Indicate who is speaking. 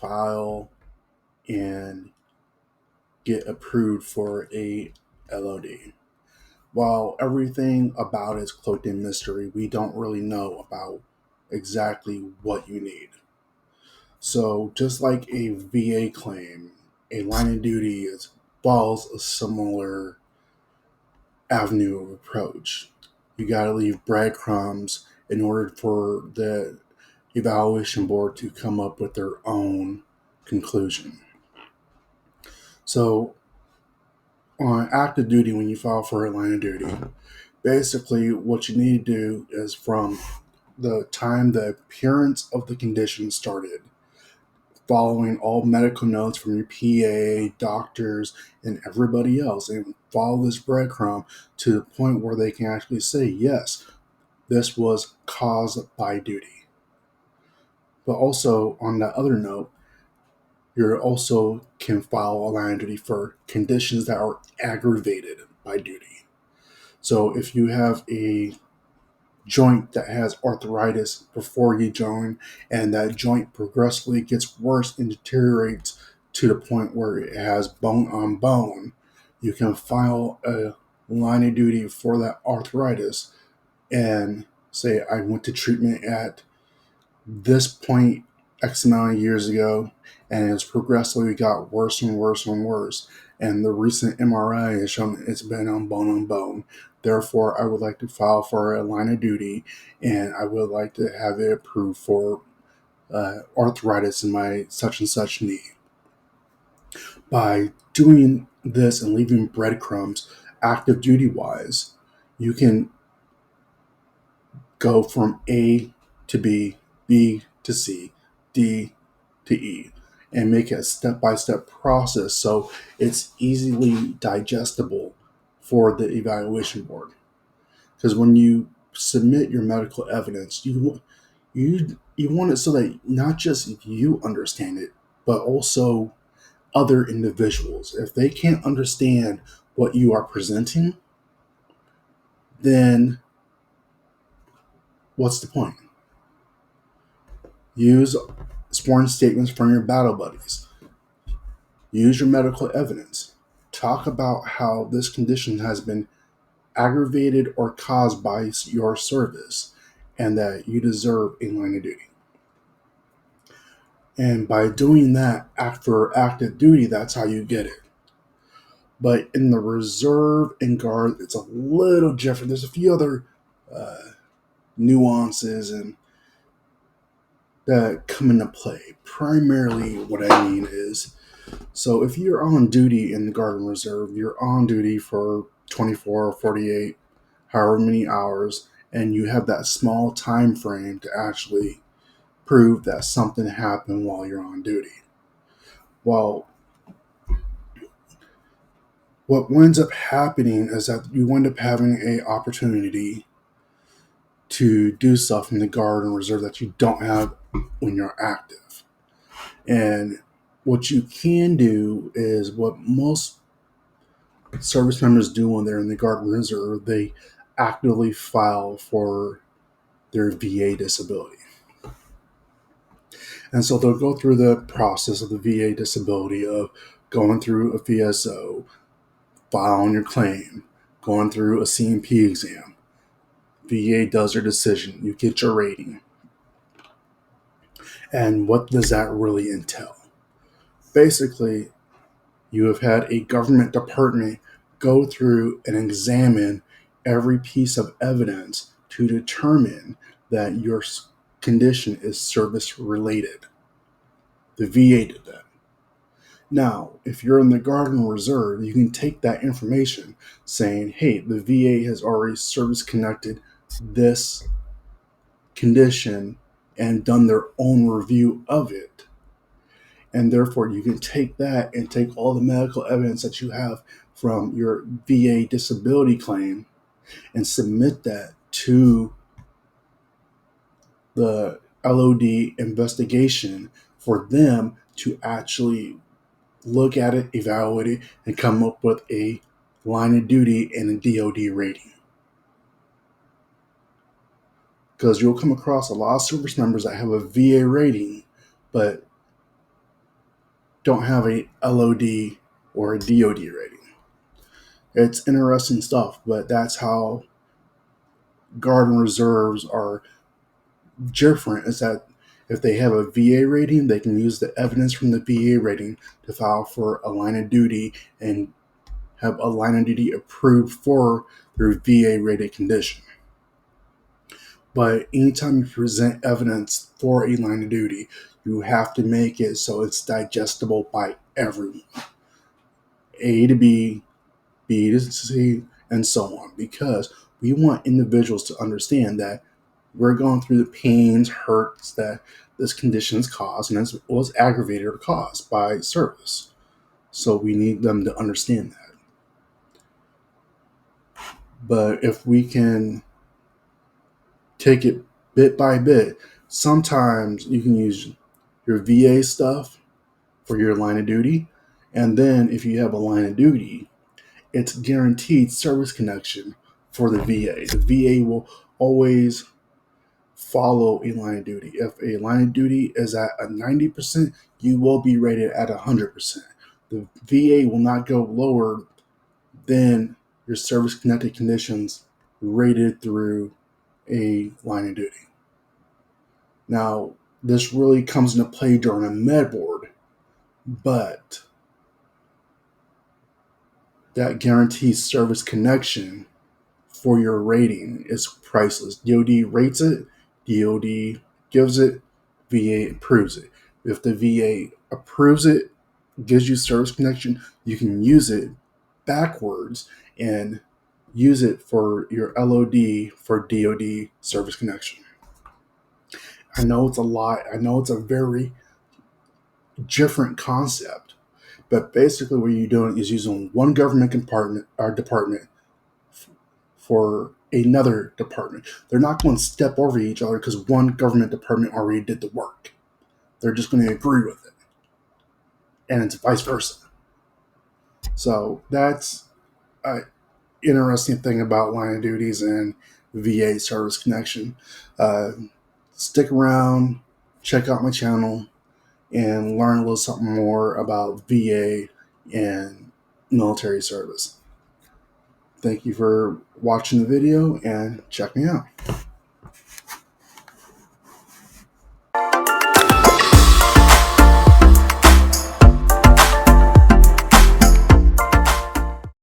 Speaker 1: file and get approved for a LOD. While everything about it is cloaked in mystery, we don't really know about exactly what you need. So just like a VA claim, a line of duty follows a similar avenue of approach. You got to leave breadcrumbs in order for the evaluation board to come up with their own conclusion. So on active duty, when you file for a line of duty, basically what you need to do is from the time the appearance of the condition started, following all medical notes from your PA, doctors, and everybody else, and follow this breadcrumb to the point where they can actually say, yes, this was caused by duty. But also, on the other note, you also can file a line of duty for conditions that are aggravated by duty. So if you have a joint that has arthritis before you join, and that joint progressively gets worse and deteriorates to the point where it has bone on bone, you can file a line of duty for that arthritis and say, I went to treatment at this point X amount of years ago, and it's progressively got worse and worse and worse. And the recent MRI has shown it's been on bone. Therefore, I would like to file for a line of duty, and I would like to have it approved for arthritis in my such and such knee. By doing this and leaving breadcrumbs active duty wise, you can go from A to B, B to C, D to E, and make it a step-by-step process so it's easily digestible for the evaluation board. Because when you submit your medical evidence, you want it so that not just you understand it, but also other individuals. If they can't understand what you are presenting, then what's the point? Use sworn statements from your battle buddies. Use your medical evidence. Talk about how this condition has been aggravated or caused by your service and that you deserve a line of duty. And by doing that after active duty, that's how you get it. But in the reserve and guard, it's a little different. There's a few other nuances and that come into play. Primarily, what I mean is, so if you're on duty in the Guard and Reserve, you're on duty for 24 or 48, however many hours, and you have that small time frame to actually prove that something happened while you're on duty. Well, what winds up happening is that you wind up having an opportunity to do stuff in the Guard and Reserve that you don't have when you're active. And what you can do is what most service members do when they're in the Guard and Reserve, they actively file for their VA disability. And so they'll go through the process of the VA disability of going through a VSO, filing your claim, going through a CMP exam. VA does their decision. You get your rating. And what does that really entail? Basically, you have had a government department go through and examine every piece of evidence to determine that your condition is service related. The VA did that. Now, if you're in the Guard and Reserve, you can take that information saying, hey, the VA has already service connected this condition and done their own review of it. And therefore, you can take that and take all the medical evidence that you have from your VA disability claim and submit that to the LOD investigation for them to actually look at it, evaluate it, and come up with a line of duty and a DOD rating. Because you'll come across a lot of service members that have a VA rating, but don't have a LOD or a DOD rating. It's interesting stuff, but that's how Guard and Reserves are different. Is that if they have a VA rating, they can use the evidence from the VA rating to file for a line of duty and have a line of duty approved for their VA rated condition. But anytime you present evidence for a line of duty, you have to make it so it's digestible by everyone. A to B, B to C, and so on. Because we want individuals to understand that we're going through the pains, hurts that this condition has caused, and as was aggravated or caused by service. So we need them to understand that. But if we can take it bit by bit, sometimes you can use your VA stuff for your line of duty. And then if you have a line of duty, it's guaranteed service connection for the VA. The VA will always follow a line of duty. If a line of duty is at a 90%, you will be rated at 100%. The VA will not go lower than your service connected conditions rated through a line of duty. Now, this really comes into play during a med board, but that guarantees service connection for your rating is priceless. DOD rates it, DOD gives it, VA approves it. If the VA approves it, gives you service connection, you can use it backwards and use it for your LOD for DOD service connection. I know it's a lot. I know it's a very different concept, but basically what you're doing is using one government compartment or department for another department. They're not going to step over each other because one government department already did the work. They're just going to agree with it. And it's vice versa. So that's an interesting thing about line of duties and VA service connection. Stick around, check out my channel, and learn a little something more about VA and military service. Thank you for watching the video and check me out.